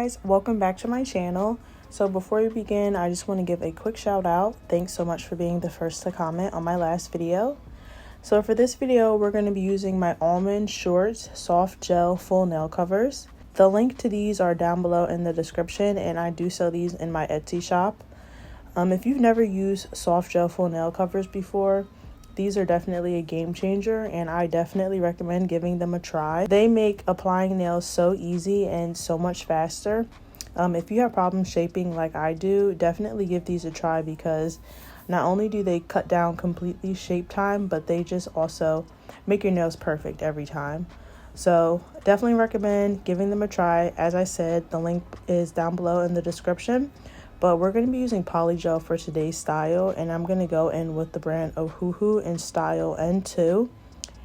guys, welcome back to my channel. So before we begin, I just want to give a quick shout out. Thanks so much for being the first to comment on my last video. So for this video, we're going to be using my Almond Shorts Soft Gel Full Nail Covers. The link to these are down below in the description, and I do sell these in my Etsy shop. If you've never used soft gel full nail covers before, these are definitely a game changer, and I definitely recommend giving them a try. They make applying nails so easy and so much faster. If you have problems shaping like I do, definitely give these a try, because not only do they cut down completely shape time, but they just also make your nails perfect every time. So definitely recommend giving them a try. As I said, the link is down below in the description. But we're going to be using Polygel for today's style, and I'm going to go in with the brand Ohuhu in style N2.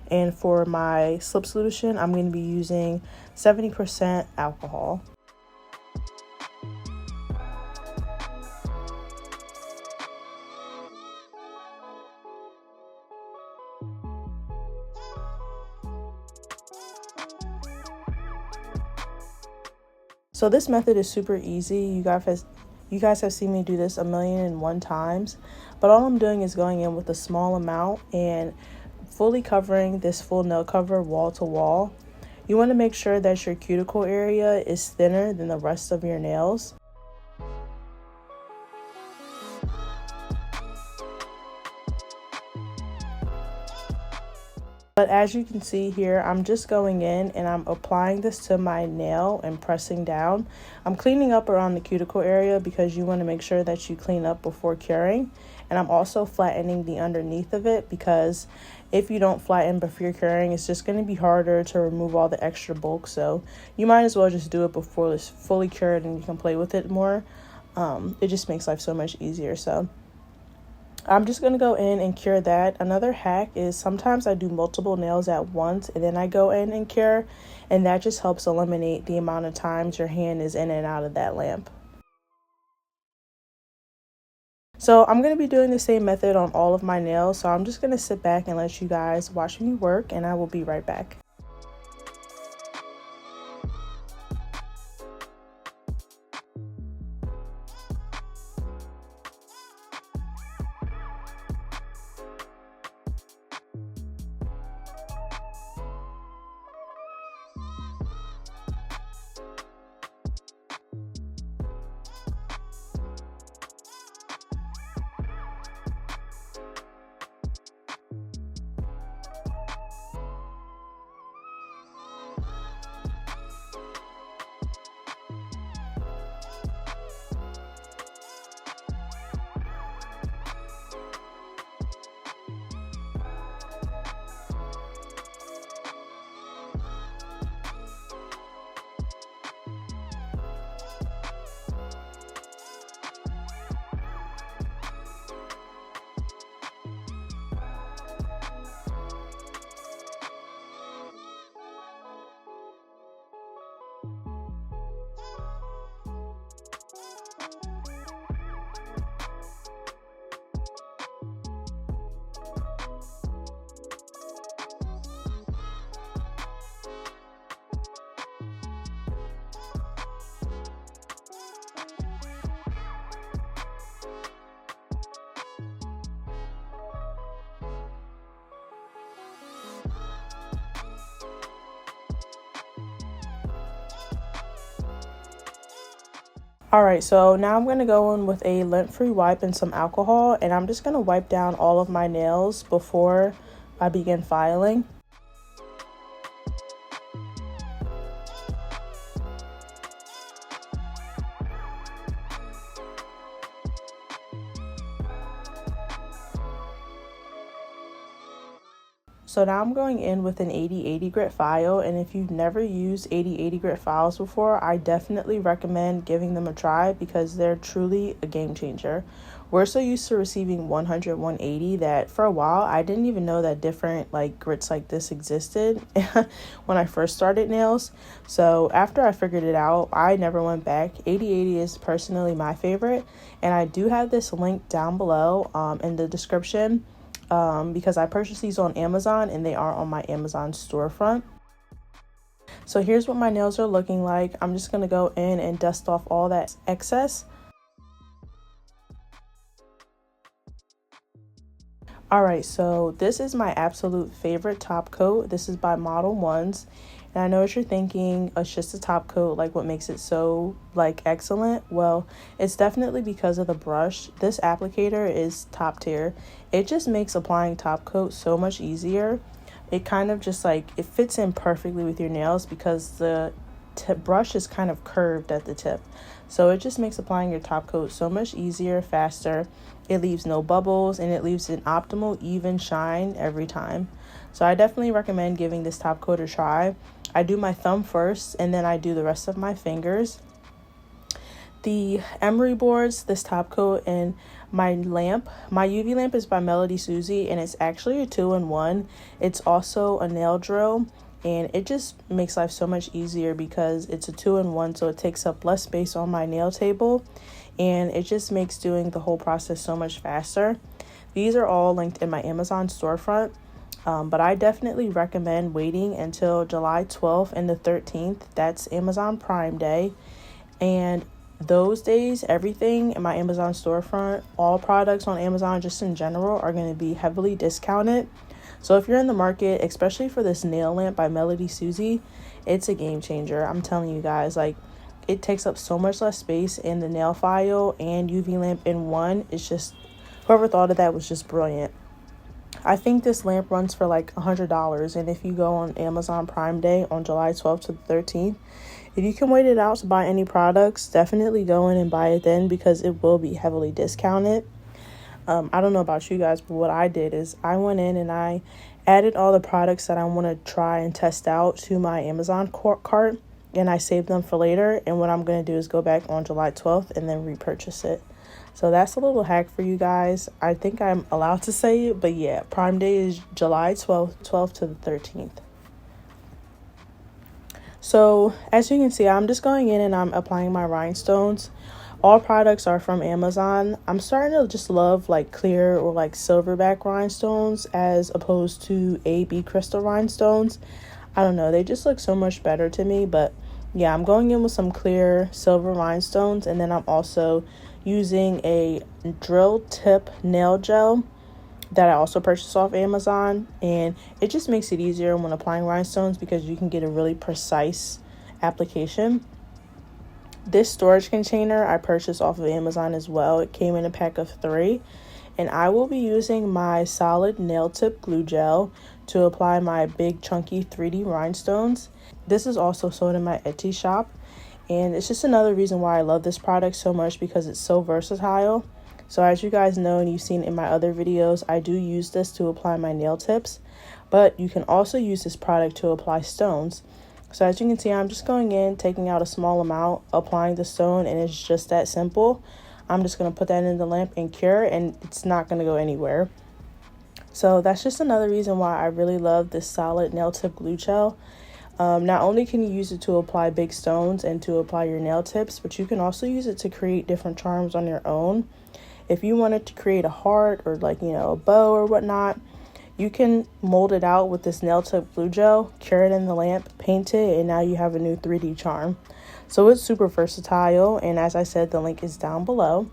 And for my slip solution, I'm going to be using 70% alcohol. So this method is super easy. You guys have seen me do this 1,000,001 times, but all I'm doing is going in with a small amount and fully covering this full nail cover wall to wall. You want to make sure that your cuticle area is thinner than the rest of your nails. But as you can see here, I'm just going in and I'm applying this to my nail and pressing down. I'm cleaning up around the cuticle area because you want to make sure that you clean up before curing. And I'm also flattening the underneath of it, because if you don't flatten before curing, it's just going to be harder to remove all the extra bulk. So you might as well just do it before it's fully cured and you can play with it more. It just makes life so much easier. So I'm just going to go in and cure that. Another hack is sometimes I do multiple nails at once and then I go in and cure, and that just helps eliminate the amount of times your hand is in and out of that lamp. So I'm going to be doing the same method on all of my nails, so I'm just going to sit back and let you guys watch me work, and I will be right back. Alright, so now I'm going to go in with a lint-free wipe and some alcohol, and I'm just going to wipe down all of my nails before I begin filing. So now I'm going in with an 80/80 grit file, and if you've never used 80/80 grit files before, I definitely recommend giving them a try, because they're truly a game changer. We're so used to receiving 100/180 that for a while I didn't even know that different grits like this existed when I first started nails. So after I figured it out, I never went back. 80/80 is personally my favorite, and I do have this link down below in the description. Because I purchased these on Amazon and they are on my Amazon storefront. So here's what my nails are looking like. I'm just going to go in and dust off all that excess. Alright, so this is my absolute favorite top coat. This is by Model Ones. And I know what you're thinking, it's just a top coat, like what makes it so like excellent? Well, it's definitely because of the brush. This applicator is top tier. It just makes applying top coat so much easier. It kind of just like, it fits in perfectly with your nails because the brush is kind of curved at the tip. So it just makes applying your top coat so much easier, faster. It leaves no bubbles and it leaves an optimal even shine every time. So I definitely recommend giving this top coat a try. I do my thumb first and then I do the rest of my fingers. The emery boards, this top coat, and my lamp. My UV lamp is by MelodySusie and it's actually a 2-in-1. It's also a nail drill. And it just makes life so much easier because it's a 2-in-1, so it takes up less space on my nail table. And it just makes doing the whole process so much faster. These are all linked in my Amazon storefront. But I definitely recommend waiting until July 12th and the 13th. That's Amazon Prime Day. And those days, everything in my Amazon storefront, all products on Amazon just in general, are going to be heavily discounted. So if you're in the market, especially for this nail lamp by MelodySusie, it's a game changer. I'm telling you guys, like, it takes up so much less space in the nail file and UV lamp in one. It's just, whoever thought of that was just brilliant. I think this lamp runs for like $100, and if you go on Amazon Prime Day on July 12th to the 13th, if you can wait it out to buy any products, definitely go in and buy it then because it will be heavily discounted. I don't know about you guys, but what I did is I went in and I added all the products that I want to try and test out to my Amazon cart, and I saved them for later. And what I'm going to do is go back on July 12th and then repurchase it. So that's a little hack for you guys. I think I'm allowed to say it, but yeah, Prime Day is July 12th to the 13th. So as you can see, I'm just going in and I'm applying my rhinestones. All products are from Amazon. I'm starting to just love like clear or like silverback rhinestones as opposed to AB crystal rhinestones. I don't know, they just look so much better to me. But yeah, I'm going in with some clear silver rhinestones, and then I'm also using a drill tip nail gel that I also purchased off Amazon, and it just makes it easier when applying rhinestones because you can get a really precise application. This storage container I purchased off of Amazon as well. It came in a pack of 3, and I will be using my solid nail tip glue gel to apply my big chunky 3D rhinestones. This is also sold in my Etsy shop, and it's just another reason why I love this product so much because it's so versatile. So as you guys know and you've seen in my other videos, I do use this to apply my nail tips, but you can also use this product to apply stones. So as you can see, I'm just going in, taking out a small amount, applying the stone, and it's just that simple. I'm just going to put that in the lamp and cure, and it's not going to go anywhere. So that's just another reason why I really love this solid nail tip glue gel. Not only can you use it to apply big stones and to apply your nail tips, but you can also use it to create different charms on your own. If you wanted to create a heart or like, a bow or whatnot, you can mold it out with this nail tip glue gel, cure it in the lamp, paint it, and now you have a new 3D charm. So it's super versatile, and as I said, the link is down below.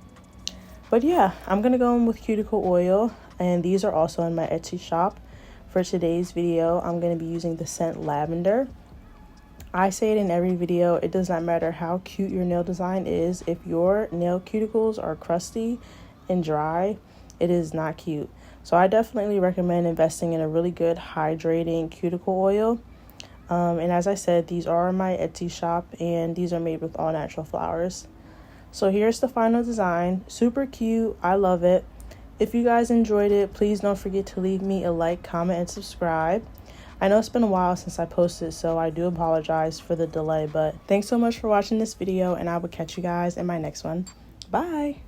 But yeah, I'm going to go in with cuticle oil, and these are also in my Etsy shop. For today's video, I'm going to be using the scent lavender. I say it in every video, it does not matter how cute your nail design is. If your nail cuticles are crusty and dry, it is not cute. So I definitely recommend investing in a really good hydrating cuticle oil. And as I said, these are in my Etsy shop, and these are made with all natural flowers. So here's the final design. Super cute. I love it. If you guys enjoyed it, please don't forget to leave me a like, comment, and subscribe. I know it's been a while since I posted, so I do apologize for the delay, but thanks so much for watching this video, and I will catch you guys in my next one. Bye!